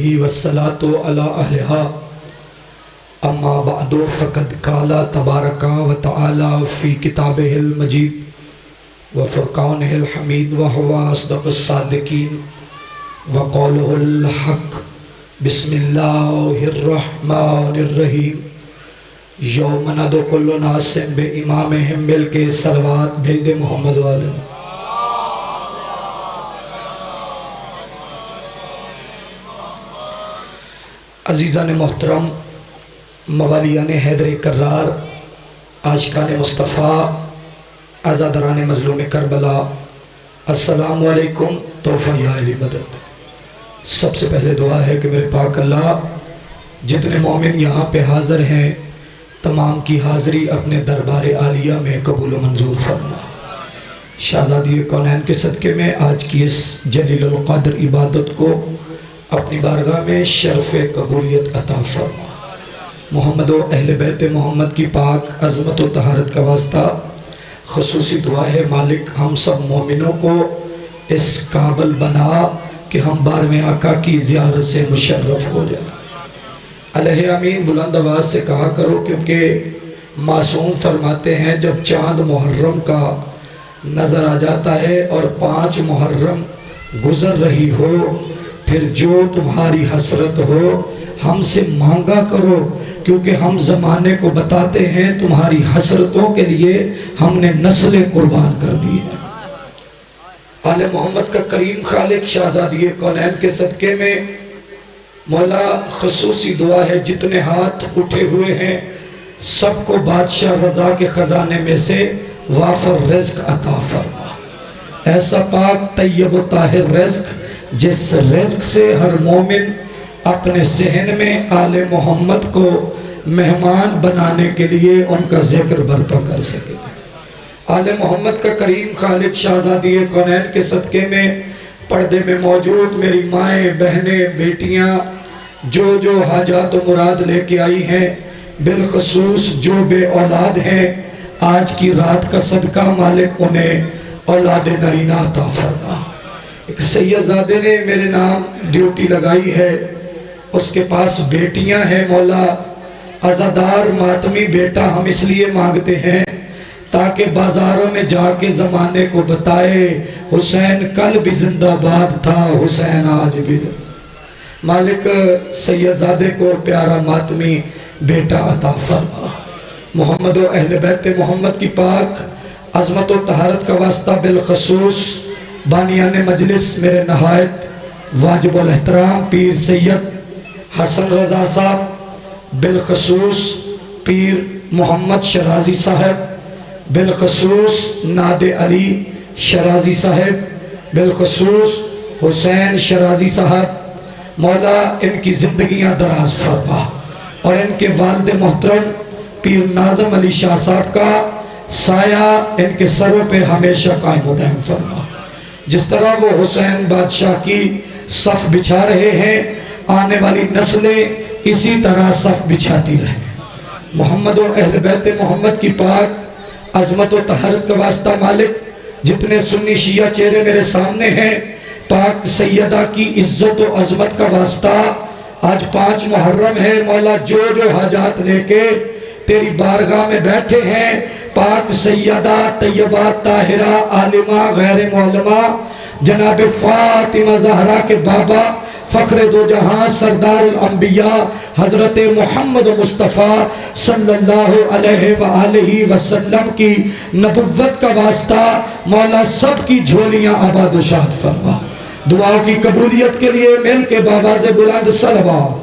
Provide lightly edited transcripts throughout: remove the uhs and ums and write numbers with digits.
علیہ والصلاة علی اہلہا اما بعد فقد قال تبارک و تعالی فی کتابہ المجید وفرقانہ الحمید وہو اصدق الصادقین وقولہ الحق بسم اللہ الرحمن الرحیم یوم ندعو کل ناس بامامہم مل کے صلوات بھیج دے محمد والے عزیزان محترم، موالیان حیدر کرار، عاشقان مصطفیٰ، آزادران مظلوم کربلا، السلام علیکم، تحفہ یا علی مدد۔ سب سے پہلے دعا ہے کہ میرے پاک اللہ جتنے مومن یہاں پہ حاضر ہیں تمام کی حاضری اپنے دربار عالیہ میں قبول و منظور فرما۔ شہزادی کونین کے صدقے میں آج کی اس جلیل القدر عبادت کو اپنی بارگاہ میں شرف قبولیت عطا فرما۔ محمد و اہل بیت محمد کی پاک عظمت و طہارت کا واسطہ خصوصی دعا ہے مالک ہم سب مومنوں کو اس قابل بنا کہ ہم بارہویں آقا کی زیارت سے مشرف ہو جائیں۔ علیہ امین بلند آواز سے کہا کرو، کیونکہ معصوم فرماتے ہیں جب چاند محرم کا نظر آ جاتا ہے اور 5 محرم گزر رہی ہو، پھر جو تمہاری حسرت ہو ہم سے مانگا کرو، کیونکہ ہم زمانے کو بتاتے ہیں تمہاری حسرتوں کے لیے ہم نے نسلیں قربان کر دی ہیں۔ آل محمد کا کریم خالق شہزادی کونین کے صدقے میں مولا خصوصی دعا ہے جتنے ہاتھ اٹھے ہوئے ہیں سب کو بادشاہ رضا کے خزانے میں سے وافر رزق عطا فرما۔ ایسا پاک طیب و طاہر رزق جس رزق سے ہر مومن اپنے ذہن میں آل محمد کو مہمان بنانے کے لیے ان کا ذکر برپا کر سکے۔ آل محمد کا کریم خالق شہزادی کونین کے صدقے میں پردے میں موجود میری مائیں، بہنیں، بیٹیاں جو حاجات و مراد لے کے آئی ہیں، بالخصوص جو بے اولاد ہیں، آج کی رات کا صدقہ مالک انہیں اولاد نرینہ عطا فرما۔ ایک سیدزادے نے میرے نام ڈیوٹی لگائی ہے، اس کے پاس بیٹیاں ہیں، مولا عزادار ماتمی بیٹا ہم اس لیے مانگتے ہیں تاکہ بازاروں میں جا کے زمانے کو بتائے حسین کل بھی زندہ باد تھا، حسین آج بھی زندہ۔ مالک سیدزادے کو پیارا ماتمی بیٹا عطا فرما۔ محمد و اہل بیت محمد کی پاک عظمت و طہارت کا واسطہ بالخصوص بانیان مجلس میرے نہایت واجب الاحترام پیر سید حسن رضا صاحب، بالخصوص پیر محمد شرازی صاحب، بالخصوص ناد علی شرازی صاحب، بالخصوص حسین شرازی صاحب، مولا ان کی زندگیاں دراز فرما اور ان کے والد محترم پیر ناظم علی شاہ صاحب کا سایہ ان کے سروں پہ ہمیشہ قائم و دائم فرما۔ جس طرح وہ حسین بادشاہ کی صف بچھا رہے ہیں، آنے والی نسلیں اسی طرح صف بچھاتی رہیں۔ محمد و اہل بیت محمد کی پاک عظمت و طہارت کا واسطہ مالک جتنے سنی شیعہ چہرے میرے سامنے ہیں، پاک سیدہ کی عزت و عظمت کا واسطہ آج 5 محرم ہے، مولا جو حاجات لے کے تیری بارگاہ میں بیٹھے ہیں، پاک سیدہ طیبہ طاہرہ عالمہ غیر معلمہ جناب فاطمہ زہرا کے بابا فخر دو جہاں سردار الانبیاء حضرت محمد مصطفیٰ صلی اللہ علیہ وآلہ وسلم کی نبوت کا واسطہ مولا سب کی جھولیاں آباد و شاد فرما۔ دعاؤں کی قبولیت کے لیے مل کے بآواز بلند صلوات۔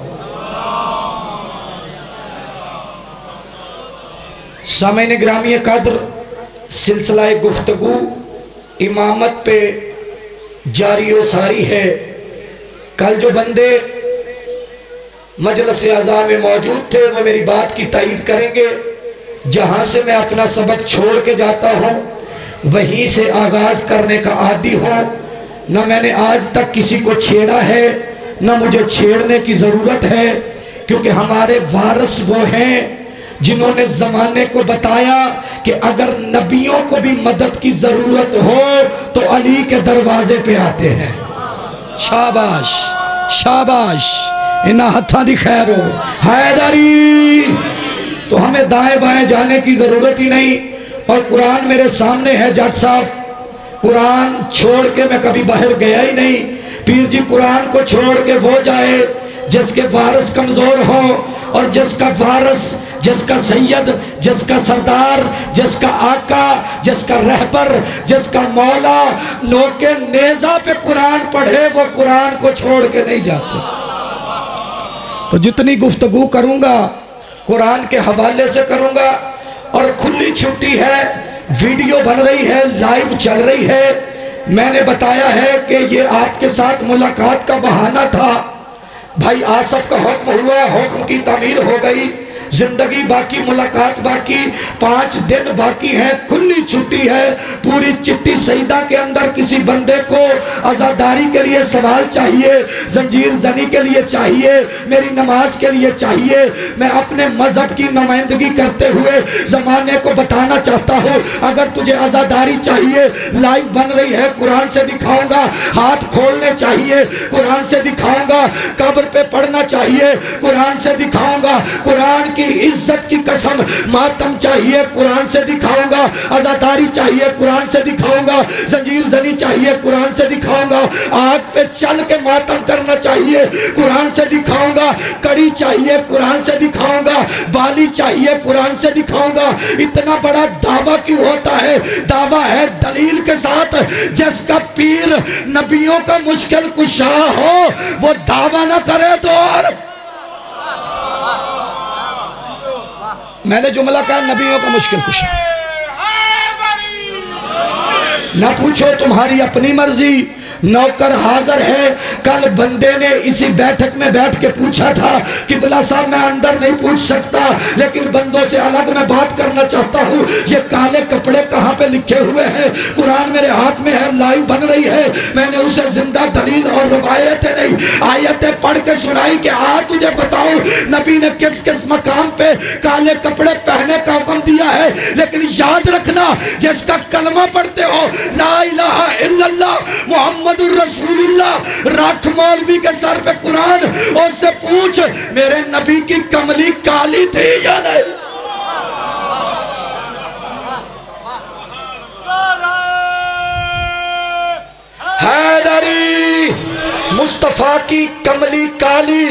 سامعین گرامی قدر، سلسلہ گفتگو امامت پہ جاری و ساری ہے۔ کل جو بندے مجلس اعزاء میں موجود تھے وہ میری بات کی تائید کریں گے، جہاں سے میں اپنا سبق چھوڑ کے جاتا ہوں وہیں سے آغاز کرنے کا عادی ہوں۔ نہ میں نے آج تک کسی کو چھیڑا ہے، نہ مجھے چھیڑنے کی ضرورت ہے، کیونکہ ہمارے وارث وہ ہیں جنہوں نے زمانے کو بتایا کہ اگر نبیوں کو بھی مدد کی ضرورت ہو تو علی کے دروازے پہ آتے ہیں۔ شاباش شاباش انہاں ہتھاں دی خیر ہو حیدری تو ہمیں دائیں بائیں جانے کی ضرورت ہی نہیں اور قرآن میرے سامنے ہے جٹ صاحب قرآن چھوڑ کے میں کبھی باہر گیا ہی نہیں پیر جی قرآن کو چھوڑ کے وہ جائے جس کے وارث کمزور ہو اور جس کا وارث جس کا سید جس کا سردار جس کا آقا جس کا رہبر جس کا مولا نوکے نیزہ پہ قرآن پڑھے وہ قرآن کو چھوڑ کے نہیں جاتے تو جتنی گفتگو کروں گا قرآن کے حوالے سے کروں گا اور کھلی چھٹی ہے ویڈیو بن رہی ہے لائیو چل رہی ہے میں نے بتایا ہے کہ یہ آپ کے ساتھ ملاقات کا بہانہ تھا بھائی آصف کا حکم ہوا حکم کی تعمیر ہو گئی زندگی باقی ملاقات باقی 5 دن باقی ہیں کھلی چھٹی ہے پوری چٹی سیدہ کے اندر کسی بندے کو عزاداری کے لیے سوال چاہیے زنجیر زنی کے لیے چاہیے میری نماز کے لیے چاہیے میں اپنے مذہب کی نمائندگی کرتے ہوئے زمانے کو بتانا چاہتا ہوں اگر تجھے عزاداری چاہیے لائیو بن رہی ہے قرآن سے دکھاؤں گا ہاتھ کھولنے چاہیے قرآن سے دکھاؤں گا قبر پہ پڑھنا چاہیے قرآن سے دکھاؤں گا قرآن کی عزت کی قسم ماتم چاہیے قرآن سے دکھاؤں گا عزاداری چاہیے قرآن سے دکھاؤں گا زنجیر زنی چاہیے قرآن سے دکھاؤں گا آگ پہ چل کے ماتم کرنا چاہیے قرآن سے دکھاؤں گا کڑی چاہیے قرآن سے دکھاؤں گا بالی چاہیے قرآن سے دکھاؤں گا اتنا بڑا دعویٰ کیوں ہوتا ہے دعویٰ ہے دلیل کے ساتھ جس کا پیر نبیوں کا مشکل کشا ہو وہ دعویٰ نہ کرے تو اور میں نے جملہ کہا نبیوں کا مشکل کشا نہ پوچھو تمہاری اپنی مرضی نوکر حاضر ہے کل بندے نے اسی بیٹھک میں بیٹھ کے پوچھا تھا کہ بلا صاحب میں اندر نہیں پوچھ سکتا لیکن بندوں سے الگ میں بات کرنا چاہتا ہوں یہ کالے کپڑے کہاں پہ لکھے ہوئے ہیں قرآن میرے ہاتھ میں ہے لائیو بن رہی ہے میں نے اسے زندہ دلیل اور روایتیں نہیں آیتیں پڑھ کے سنائی کہ تجھے بتاؤ نبی نے کس کس مقام پہ کالے کپڑے پہنے کا حکم دیا ہے لیکن یاد رکھنا جس کا کلمہ پڑھتے ہو لا الہ الا اللہ محمد رسول اللہ رکھ مولوی کے سر پہ قرآن اور سے پوچھ میرے نبی کی کملی کالی تھی یا نہیں حیدری مصطفیٰ کی کملی کالی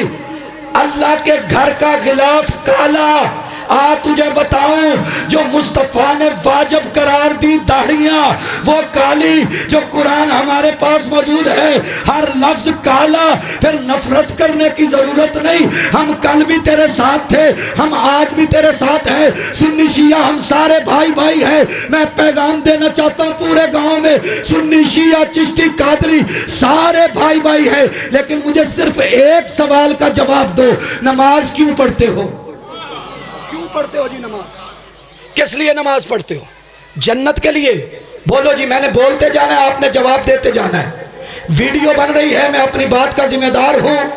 اللہ کے گھر کا غلاف کالا تجھے بتاؤں جو مصطفیٰ نے واجب قرار دی داڑھیاں وہ کالی جو قرآن ہمارے پاس موجود ہے ہر لفظ کالا پھر نفرت کرنے کی ضرورت نہیں ہم کل بھی تیرے ساتھ تھے ہم آج بھی تیرے ساتھ ہیں سنی شیعہ ہم سارے بھائی بھائی ہیں میں پیغام دینا چاہتا ہوں پورے گاؤں میں سنی شیعہ چشتی قادری سارے بھائی بھائی ہیں لیکن مجھے صرف ایک سوال کا جواب دو نماز کیوں پڑھتے ہو پڑھتے ہو جی نماز کس لیے نماز پڑھتے ہو جنت کے لیے بولو جی میں نے بولتے جانا ہے آپ نے جواب دیتے جانا ہے ویڈیو بن رہی ہے میں اپنی بات کا ذمہ دار ہوں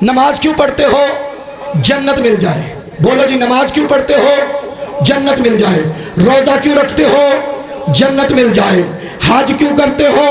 نماز کیوں پڑھتے ہو جنت مل جائے بولو جی نماز کیوں پڑھتے ہو جنت مل جائے روزہ کیوں رکھتے ہو جنت مل جائے حج کیوں کرتے ہو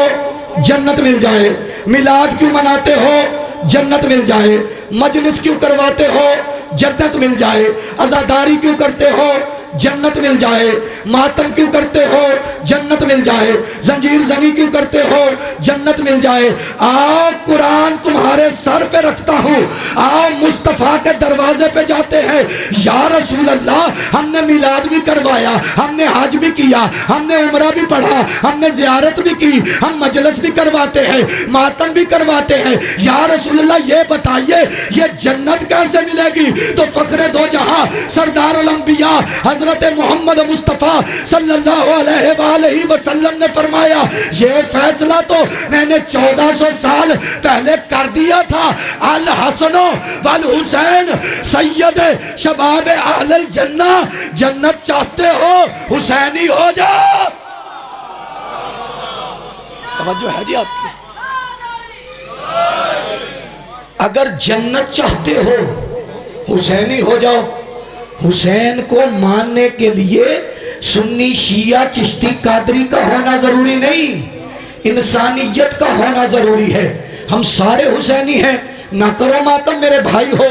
جنت مل جائے میلاد کیوں مناتے ہو جنت مل جائے مجلس کیوں کرواتے ہو جنت مل جائے عزاداری کیوں کرتے ہو جنت مل جائے ماتم کیوں کرتے ہو جنت مل جائے زنجیر زنی کیوں کرتے ہو جنت مل جائے آؤ قرآن تمہارے سر پہ رکھتا ہوں آؤ مصطفیٰ کے دروازے پہ جاتے ہیں یا رسول اللہ ہم نے میلاد بھی کروایا ہم نے حج بھی کیا ہم نے عمرہ بھی پڑھا ہم نے زیارت بھی کی ہم مجلس بھی کرواتے ہیں ماتم بھی کرواتے ہیں یا رسول اللہ یہ بتائیے یہ جنت کیسے ملے گی تو فخر دو جہاں سردار الانبیاء حضرت محمد مصطفیٰ صلی اللہ علیہ وآلہ وسلم نے فرمایا یہ فیصلہ تو میں نے 1400 سال پہلے کر دیا تھا الحسن والحسین سید شباب اہل الجنہ جنت چاہتے ہو حسینی ہو جاؤ توجہ ہے جی آپ کی اگر جنت چاہتے ہو حسینی ہو جاؤ حسین کو ماننے کے لیے سنی شیعہ چشتی قادری کا ہونا ضروری نہیں انسانیت کا ہونا ضروری ہے ہم سارے حسینی ہیں نہ کرو ماتم، میرے بھائی ہو،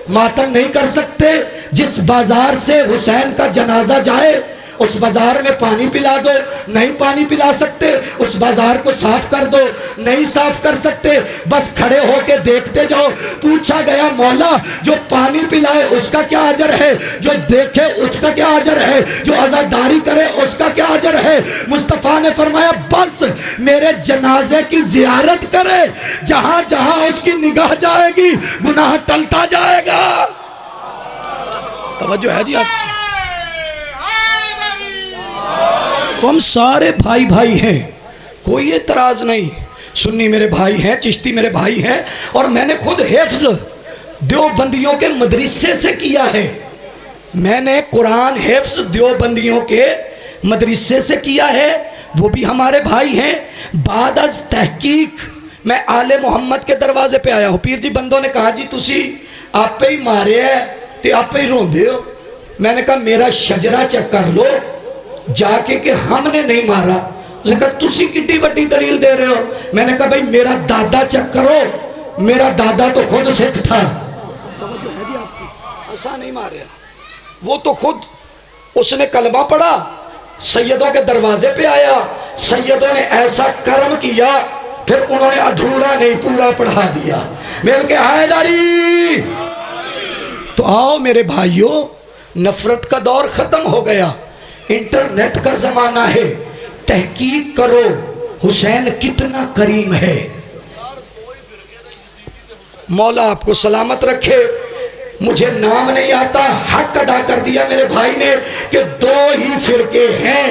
ماتم نہیں کر سکتے؟ جس بازار سے حسین کا جنازہ جائے اس بازار میں پانی پلا دو، نہیں پانی پلا سکتے، اس بازار کو صاف کر دو، نہیں صاف کر سکتے، بس کھڑے ہو کے دیکھتے جاؤ۔ پوچھا گیا مولا جو پانی پلائے اس کا کیا اجر ہے، جو دیکھے اس کا کیا اجر ہے، جو عزاداری کرے اس کا کیا اجر ہے؟ مصطفیٰ نے فرمایا بس میرے جنازے کی زیارت کرے، جہاں جہاں اس کی نگاہ جائے گی گناہ ٹلتا جائے گا۔ توجہ ہے جی آپ؟ تو ہم سارے بھائی بھائی ہیں، کوئی اعتراض نہیں، سنی میرے بھائی ہیں، چشتی میرے بھائی ہیں، اور میں نے خود حفظ دیوبندیوں کے مدرسے سے کیا ہے، میں نے قرآن حفظ دیوبندیوں کے مدرسے سے کیا ہے، وہ بھی ہمارے بھائی ہیں۔ بعد از تحقیق میں آل محمد کے دروازے پہ آیا ہوں، پیر جی بندوں نے کہا جی تسی آپ پہ ہی مارے ہے تے آپ پہ ہی روندے ہو، میں نے کہا میرا شجرہ چیک کر لو جا کے کہ ہم نے نہیں مارا۔ اس نے کہا تسی کتنی بڑی دلیل دے رہے ہو؟ میں نے کہا بھئی میرا دادا چیک کرو، میرا دادا تو خود سکھ تھا، ایسا نہیں ماریا، وہ تو خود اس نے کلمہ پڑھا، سیدوں کے دروازے پہ آیا، سیدوں نے ایسا کرم کیا، پھر انہوں نے ادھورا نہیں پورا پڑھا دیا، مل کے حیدری۔ تو آؤ میرے بھائیوں، نفرت کا دور ختم ہو گیا، انٹرنیٹ کا زمانہ ہے، تحقیق کرو حسین کتنا کریم ہے۔ مولا آپ کو سلامت رکھے، مجھے نام نہیں آتا، حق ادا کر دیا میرے بھائی نے کہ 2 ہی فرقے ہیں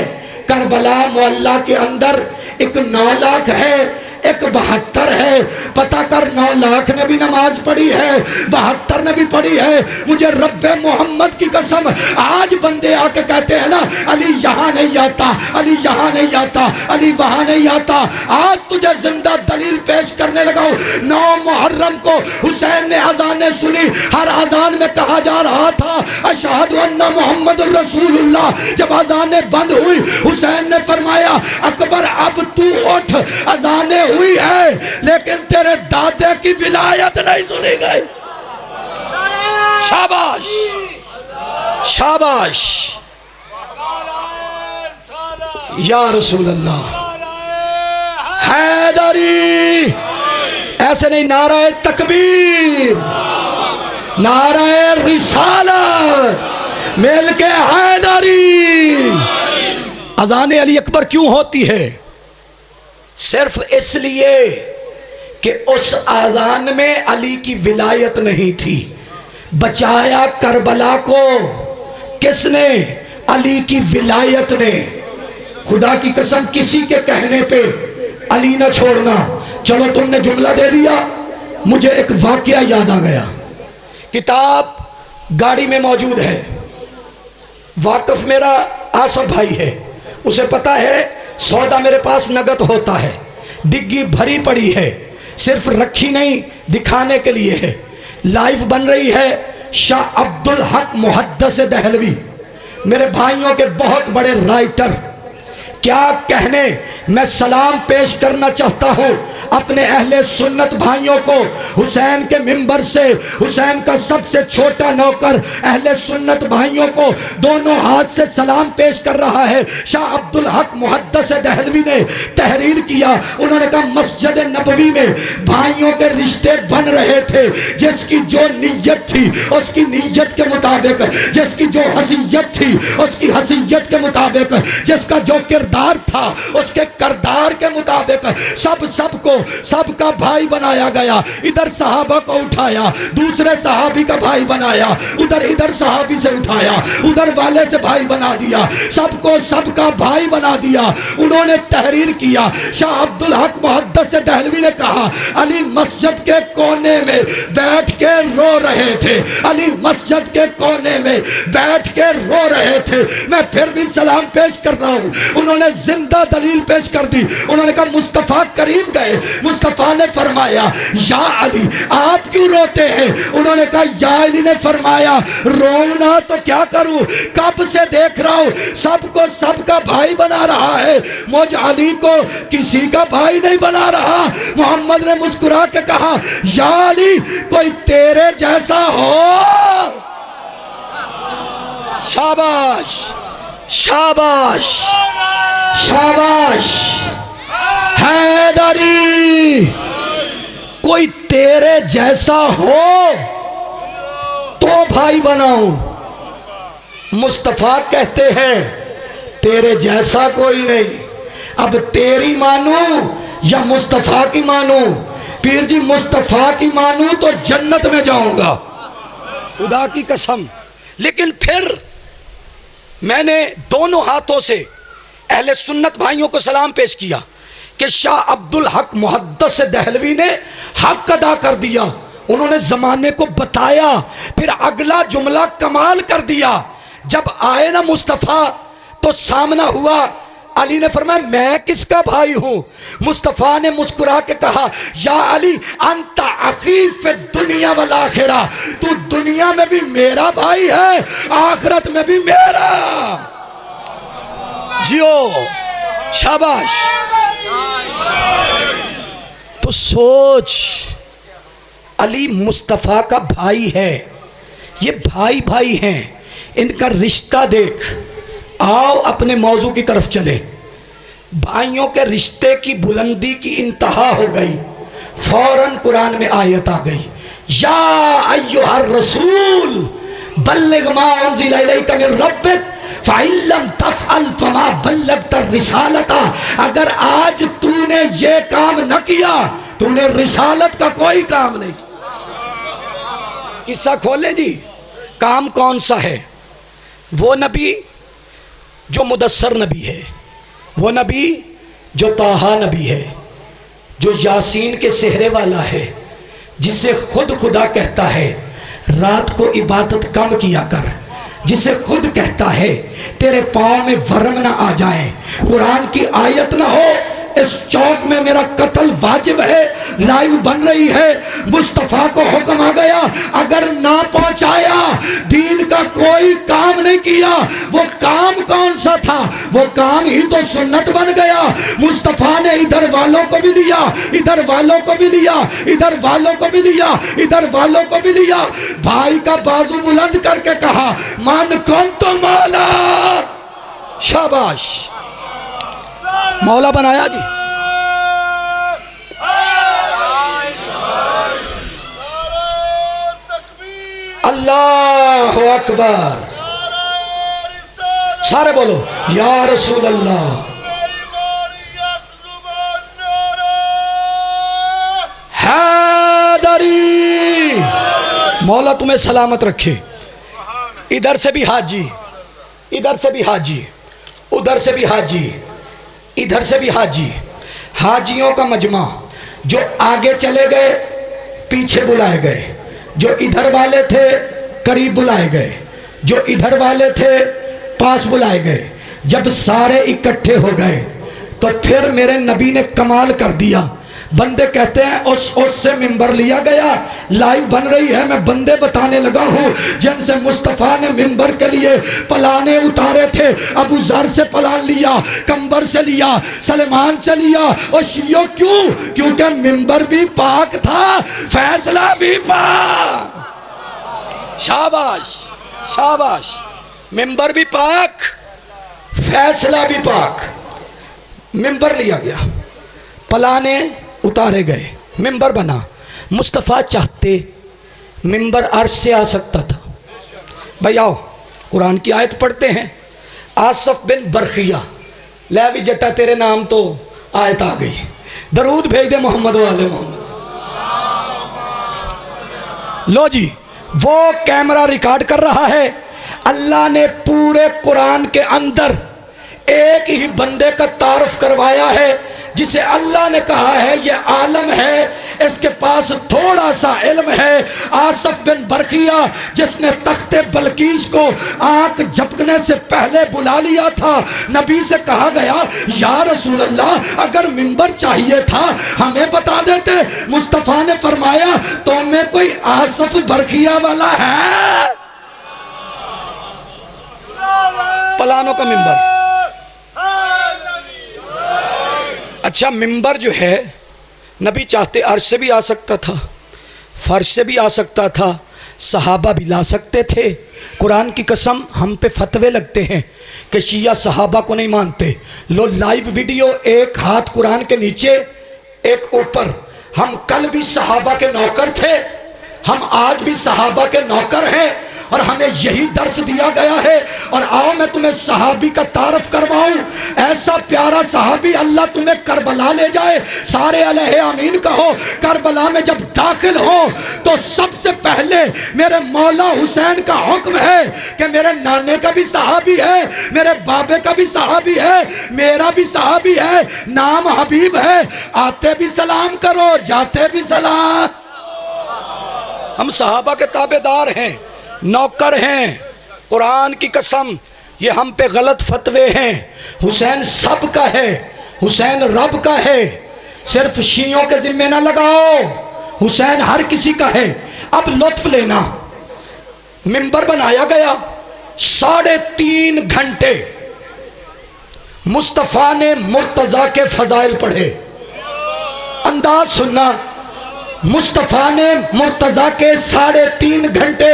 کربلا معلّہ کے اندر، ایک 9 لاکھ ہے، ایک 72 ہے، پتہ کر 9 لاکھ نے بھی نماز پڑھی ہے، 72 نے بھی پڑھی ہے۔ مجھے رب محمد کی قسم، آج بندے آ کے کہتے ہیں نا علی یہاں نہیں آتا، علی یہاں نہیں آتا، علی وہاں نہیں آتا، آج تجھے زندہ دلیل پیش کرنے لگا ہوں۔ 9 محرم کو حسین نے اذانیں سنی، ہر اذان میں کہا جا رہا تھا اشہد ان محمد الرسول اللہ۔ جب اذانیں بند ہوئی حسین نے فرمایا اکبر اب تو اٹھ، اذانیں ہوئی ہے لیکن تیرے دادے کی ولایت نہیں سنی گئی۔ شاباش شاباش یا رسول اللہ، حیدری، ایسے نہیں، نعرہ تکبیر، نعرہ رسالت، مل کے حیدری۔ اذان علی اکبر کیوں ہوتی ہے؟ صرف اس لیے کہ اس اذان میں علی کی ولایت نہیں تھی۔ بچایا کربلا کو کس نے؟ علی کی ولایت نے۔ خدا کی قسم کسی کے کہنے پہ علی نہ چھوڑنا۔ چلو تم نے جملہ دے دیا، مجھے ایک واقعہ یاد آ گیا، کتاب گاڑی میں موجود ہے، واقف میرا آصف بھائی ہے، اسے پتا ہے سودا میرے پاس نگد ہوتا ہے، ڈگی بھری پڑی ہے، صرف رکھی نہیں دکھانے کے لیے ہے۔ لائیو بن رہی ہے شاہ عبدالحق محدث دہلوی، میرے بھائیوں کے بہت بڑے رائٹر، کیا کہنے۔ میں سلام پیش کرنا چاہتا ہوں اپنے اہل سنت بھائیوں کو، حسین کے منبر سے حسین کا سب سے چھوٹا نوکر اہل سنت بھائیوں کو دونوں ہاتھ سے سلام پیش کر رہا ہے۔ شاہ عبدالحق محدث دہلوی نے تحریر کیا، انہوں نے کہا مسجد نبوی میں بھائیوں کے رشتے بن رہے تھے، جس کی جو نیت تھی اس کی نیت کے مطابق، جس کی جو حیثیت تھی اس کی حیثیت کے مطابق، جس کا جو کردار تھا اس کے کردار کے مطابق سب کو سب کا بھائی بنایا گیا۔ ادھر صحابہ کو اٹھایا، دوسرے صحابی کا بھائی بنایا، ادھر صحابی سے اٹھایا، ادھر والے سے بھائی بنا دیا، سب کو سب کا بھائی بنا دیا۔ انہوں نے تحریر کیا، شاہ عبدالحق محدث دہلوی نے کہا علی مسجد کے کونے میں بیٹھ کے رو رہے تھے، علی مسجد کے کونے میں بیٹھ کے رو رہے تھے، میں پھر بھی سلام پیش کر رہا ہوں۔ انہوں نے زندہ دلیل پیش کر دی، انہوں نے کہا مصطفیٰ قریب گئے، مصطفیٰ نے فرمایا یا علی آپ کیوں روتے ہیں؟ انہوں نے کہا یا علی نے فرمایا رونا تو کیا کروں، کب سے دیکھ رہا ہوں سب کو سب کا بھائی بنا رہا ہے، مجھ علی کو کسی کا بھائی نہیں بنا رہا۔ محمد نے مسکرا کے کہا یا علی کوئی تیرے جیسا ہو۔ شاباش شاباش شاباش حیدری، کوئی تیرے جیسا ہو تو بھائی بناؤں۔ مصطفیٰ کہتے ہیں تیرے جیسا کوئی نہیں، اب تیری مانوں یا مصطفیٰ کی مانوں؟ پیر جی مصطفیٰ کی مانوں تو جنت میں جاؤں گا، خدا کی قسم۔ لیکن پھر میں نے دونوں ہاتھوں سے اہل سنت بھائیوں کو سلام پیش کیا کہ شاہ عبدالحق محدث دہلوی نے حق ادا کر دیا، انہوں نے زمانے کو بتایا، پھر اگلا جملہ کمال کر دیا۔ جب آئے نا مصطفیٰ تو سامنا ہوا، علی نے فرمایا میں کس کا بھائی ہوں؟ مصطفیٰ نے مسکرا کے کہا یا علی انت اخی فی الدنیا والآخرہ، تو دنیا میں بھی میرا بھائی ہے، آخرت میں بھی میرا۔ جیو شاباش۔ تو سوچ علی مصطفیٰ کا بھائی ہے، یہ بھائی بھائی ہیں، ان کا رشتہ دیکھ۔ آؤ اپنے موضوع کی طرف چلے۔ بھائیوں کے رشتے کی بلندی کی انتہا ہو گئی، فوراً قرآن میں آیت آ گئی یا ایھا الرسول بلغ ما انزل الیک من ربک فَإِن لَّمْ تَفْعَلْ فَمَا بَلَّغْتَ الرِّسَالَةَ، اگر آج تو نے یہ کام نہ کیا تو نے رسالت کا کوئی کام نہیں کیا۔ قصہ کھولے جی، کام کون سا ہے؟ وہ نبی جو مدثر نبی ہے، وہ نبی جو طٰہٰ نبی ہے، جو یاسین کے سہرے والا ہے، جسے خود خدا کہتا ہے رات کو عبادت کم کیا کر، جسے خود کہتا ہے تیرے پاؤں میں ورم نہ آ جائیں، قرآن کی آیت نہ ہو اس چوک میں میرا قتل واجب ہے، لائیو بن رہی ہے، مصطفیٰ کو حکم آ گیا اگر نہ پہنچایا دین کا کوئی کام نہیں کیا۔ وہ کام کون سا تھا؟ وہ کام ہی تو سنت بن گیا۔ مصطفیٰ نے ادھر والوں کو بھی لیا، ادھر والوں کو بھی لیا، ادھر والوں کو بھی لیا، ادھر والوں کو بھی لیا، بھائی کا بازو بلند کر کے کہا من کنت مولا۔ شاباش، مولا بنایا جی۔ اللہ اکبر، سارے بولو یا رسول اللہ۔ حیدری، مولا تمہیں سلامت رکھے۔ ادھر سے بھی حاجی، ادھر سے بھی حاجی، ادھر سے بھی حاجی، ادھر سے بھی حاجی، حاجیوں کا مجمع، جو آگے چلے گئے پیچھے بلائے گئے، جو ادھر والے تھے قریب بلائے گئے، جو ادھر والے تھے پاس بلائے گئے۔ جب سارے اکٹھے ہو گئے تو پھر میرے نبی نے کمال کر دیا۔ بندے کہتے ہیں اس سے ممبر لیا گیا، لائیو بن رہی ہے، میں بندے بتانے لگا ہوں جن سے مصطفیٰ نے ممبر کے لیے پلانے اتارے تھے۔ ابو ذر سے پلان لیا، کمبر سے لیا، سلمان سے لیا، اور شیعوں کیوں؟ کیونکہ ممبر بھی پاک تھا، فیصلہ بھی پاک۔ شاباش شاباش، ممبر بھی پاک، فیصلہ بھی پاک۔ ممبر لیا گیا، پلانے اتارے گئے، ممبر بنا۔ مصطفیٰ چاہتے ممبر عرش سے آ سکتا تھا۔ بھائی آؤ قرآن کی آیت پڑھتے ہیں۔ آصف بن برخیہ، لے بھی جٹا تیرے نام تو آیت آ گئی، درود بھیج دے محمد والے محمد۔ لو جی، وہ کیمرہ ریکارڈ کر رہا ہے۔ اللہ نے پورے قرآن کے اندر ایک ہی بندے کا تعارف کروایا ہے جسے اللہ نے کہا ہے یہ عالم ہے، اس کے پاس تھوڑا سا علم ہے۔ آصف بن برقیہ جس نے تخت بلقیس کو آنکھ جھپکنے سے پہلے بلا لیا تھا، نبی سے کہا گیا یا رسول اللہ اگر منبر چاہیے تھا ہمیں بتا دیتے۔ مصطفیٰ نے فرمایا تو میں کوئی آصف برقیہ والا ہے؟ پلانوں کا منبر۔ اچھا منبر جو ہے نبی چاہتے عرش سے بھی آ سکتا تھا، فرش سے بھی آ سکتا تھا، صحابہ بھی لا سکتے تھے۔ قرآن کی قسم ہم پہ فتوے لگتے ہیں کہ شیعہ صحابہ کو نہیں مانتے۔ لو لائیو ویڈیو، ایک ہاتھ قرآن کے نیچے ایک اوپر۔ ہم کل بھی صحابہ کے نوکر تھے، ہم آج بھی صحابہ کے نوکر ہیں، اور ہمیں یہی درس دیا گیا ہے۔ اور آؤ میں تمہیں صحابی کا تعارف کرواؤں، ایسا پیارا صحابی، اللہ تمہیں کربلا لے جائے، سارے علیہ آمین کہو۔ کربلا میں جب داخل ہو تو سب سے پہلے میرے مولا حسین کا حکم ہے کہ میرے نانے کا بھی صحابی ہے، میرے بابے کا بھی صحابی ہے، میرا بھی صحابی ہے، نام حبیب ہے، آتے بھی سلام کرو جاتے بھی سلام۔ ہم صحابہ کے تابعدار ہیں، نوکر ہیں۔ قرآن کی قسم یہ ہم پہ غلط فتوے ہیں۔ حسین سب کا ہے، حسین رب کا ہے، صرف شیعوں کے ذمہ نہ لگاؤ، حسین ہر کسی کا ہے۔ اب لطف لینا، منبر بنایا گیا، 3.5 گھنٹے مصطفیٰ نے مرتضیٰ کے فضائل پڑھے۔ انداز سننا، مصطفیٰ نے مرتضیٰ کے 3.5 گھنٹے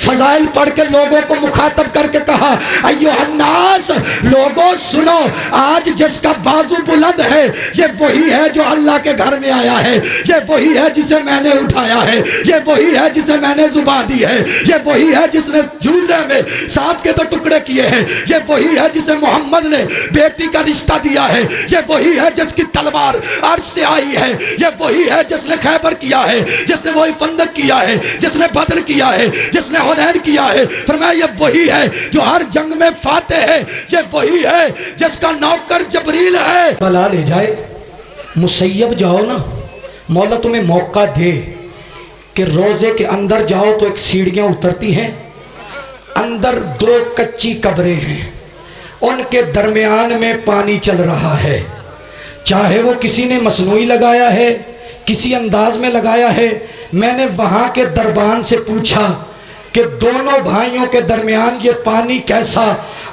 فضائل پڑھ کے لوگوں کو مخاطب کر کے کہا ایوہ الناس، لوگوں سنو، آج جس کا بازو بلند ہے یہ وہی ہے جو اللہ کے گھر میں آیا ہے، یہ وہی ہے جسے میں نے اٹھایا ہے، یہ وہی ہے جسے میں نے زبان دی ہے، یہ وہی ہے جس نے جھولے میں سانپ کے 2 ٹکڑے کیے ہیں، یہ وہی ہے جسے محمد نے بیٹی کا رشتہ دیا ہے، یہ وہی ہے جس کی تلوار عرش سے آئی ہے، یہ وہی ہے جس نے خیبر کیا ہے، جس نے وہی فندق کیا ہے، جس نے بدر کیا ہے، جس نے حنین کیا ہے۔ فرمایا یہ وہی ہے جو ہر جنگ میں فاتح ہے، یہ وہی ہے جس کا نوکر جبریل ہے۔ بلا لے جائے، مسیب جاؤ نا، مولا تمہیں موقع دے کہ روزے کے اندر جاؤ تو ایک سیڑھیاں اترتی ہیں، اندر 2 کچی قبریں ہیں، ان کے درمیان میں پانی چل رہا ہے، چاہے وہ کسی نے مصنوعی لگایا ہے، کسی انداز میں لگایا ہے۔ میں نے وہاں کے دربان سے پوچھا کہ دونوں بھائیوں کے درمیان یہ پانی کیسا؟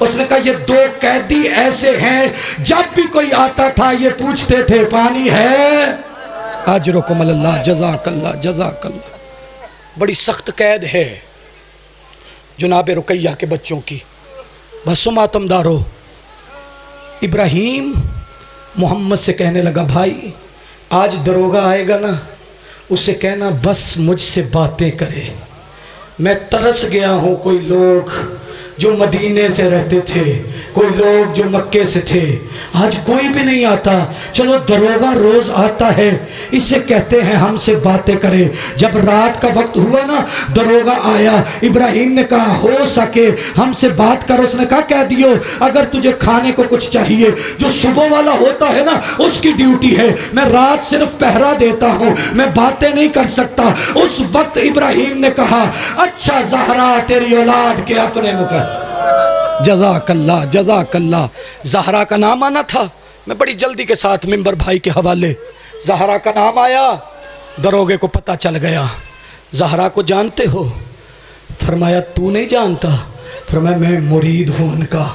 اس نے کہا یہ 2 قیدی ایسے ہیں جب بھی کوئی آتا تھا یہ پوچھتے تھے پانی ہے؟ اجرکم اللہ، جزاک اللہ، جزاک اللہ۔ بڑی سخت قید ہے جناب رقیہ کے بچوں کی۔ بس ماتم دارو، ابراہیم محمد سے کہنے لگا بھائی آج دروگہ آئے گا نا، اسے کہنا بس مجھ سے باتیں کرے، میں ترس گیا ہوں۔ کوئی لوگ جو مدینے سے رہتے تھے، کوئی لوگ جو مکے سے تھے، آج کوئی بھی نہیں آتا۔ چلو دروگہ روز آتا ہے، اسے کہتے ہیں ہم سے باتیں کرے۔ جب رات کا وقت ہوا نا، دروگہ آیا، ابراہیم نے کہا ہو سکے ہم سے بات کر۔ اس نے کہا کہہ دیو اگر تجھے کھانے کو کچھ چاہیے، جو صبح والا ہوتا ہے نا اس کی ڈیوٹی ہے، میں رات صرف پہرا دیتا ہوں، میں باتیں نہیں کر سکتا۔ اس وقت ابراہیم نے کہا اچھا زہرا تیری اولاد کے اپنے مقدر۔ جزاک اللہ، جزاک اللہ۔ زہرا کا نام آنا تھا، میں بڑی جلدی کے ساتھ منبر بھائی کے حوالے، زہرا کا نام آیا، دروگے کو پتہ چل گیا۔ زہرا کو جانتے ہو؟ فرمایا تو نہیں جانتا؟ فرمایا میں مرید ہوں ان کا۔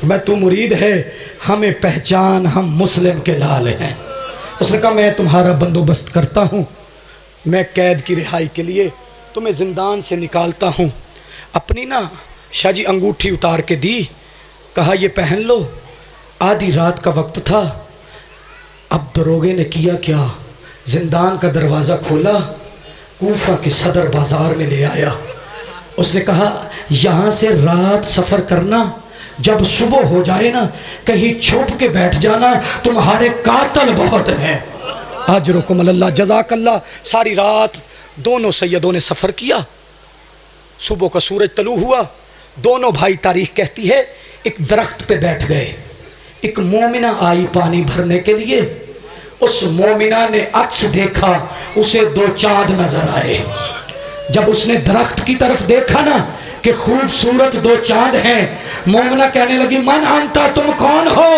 فرمایا تو مرید ہے، ہمیں پہچان، ہم مسلم کے لال ہیں۔ اس نے کہا میں تمہارا بندوبست کرتا ہوں، میں قید کی رہائی کے لیے تمہیں زندان سے نکالتا ہوں۔ اپنی نا شاہ جی انگوٹھی اتار کے دی، کہا یہ پہن لو۔ آدھی رات کا وقت تھا۔ اب دروگے نے کیا کیا، زندان کا دروازہ کھولا، کوفہ کے صدر بازار میں لے آیا۔ اس نے کہا یہاں سے رات سفر کرنا، جب صبح ہو جائے نا کہیں چھپ کے بیٹھ جانا، تمہارے قاتل بہت ہیں۔ اجرکم اللہ، جزاک اللہ۔ ساری رات دونوں سیدوں نے سفر کیا۔ صبح کا سورج طلوع ہوا، دونوں بھائی تاریخ کہتی ہے ایک درخت پہ بیٹھ گئے۔ ایک مومنہ آئی پانی بھرنے کے لیے، اس مومنہ نے عکس دیکھا، اسے 2 چاند نظر آئے۔ جب اس نے درخت کی طرف دیکھا نا کہ خوبصورت 2 چاند ہیں، مومنہ کہنے لگی من انتا، تم کون ہو؟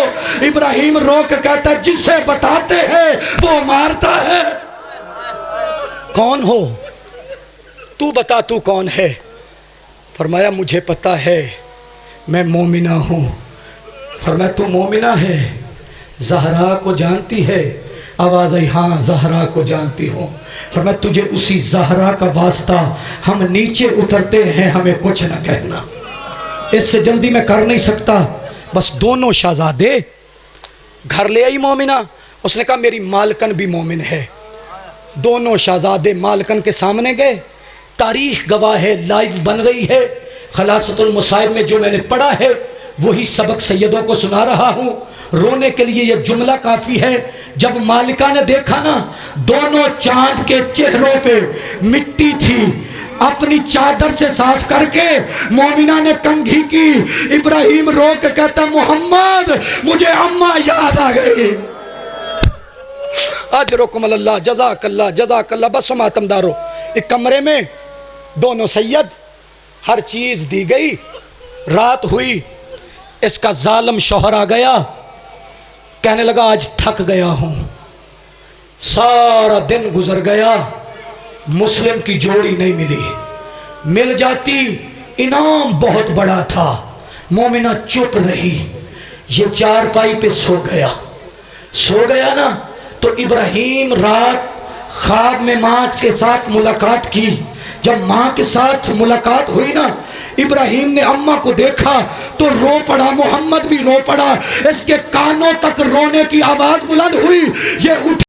ابراہیم رو کے کہتا ہے جسے بتاتے ہیں وہ مارتا ہے۔ کون ہو؟ تو بتا تو کون ہے؟ فرمایا مجھے پتا ہے، میں مومنہ ہوں۔ فرمایا تو مومنہ ہے، زہرا کو جانتی ہے؟ آواز آئی ہاں زہرا کو جانتی ہوں۔ فرمایا تجھے اسی زہرا کا واسطہ، ہم نیچے اترتے ہیں، ہمیں کچھ نہ کہنا، اس سے جلدی میں کر نہیں سکتا۔ بس دونوں شہزادے گھر لے آئی مومنہ، اس نے کہا میری مالکن بھی مومن ہے۔ دونوں شہزادے مالکن کے سامنے گئے، تاریخ گواہ ہے، لائیو بن رہی ہے۔ خلاصۃ المصائب میں جو میں نے پڑھا ہے وہی سبق سیدوں کو سنا رہا ہوں۔ رونے کے لیے یہ جملہ کافی ہے۔ جب مالکہ نے دیکھا نا دونوں چاند کے چہروں پہ مٹی تھی، اپنی چادر سے صاف کر کے مومنہ نے کنگھی کی۔ ابراہیم رو کے کہتا محمد مجھے اماں یاد آ گئی۔ اجرکم اللہ، جزاک اللہ، جزاک اللہ۔ بس ماتم دارو، ایک کمرے میں دونوں سید، ہر چیز دی گئی۔ رات ہوئی، اس کا ظالم شوہر آ گیا، کہنے لگا آج تھک گیا ہوں، سارا دن گزر گیا، مسلم کی جوڑی نہیں ملی، مل جاتی انعام بہت بڑا تھا۔ مومنہ چپ رہی، یہ چارپائی پہ سو گیا نا تو ابراہیم رات خواب میں ماں کے ساتھ ملاقات کی۔ جب ماں کے ساتھ ملاقات ہوئی نا، ابراہیم نے اماں کو دیکھا تو رو پڑا، محمد بھی رو پڑا، اس کے کانوں تک رونے کی آواز بلند ہوئی۔ یہ اٹھ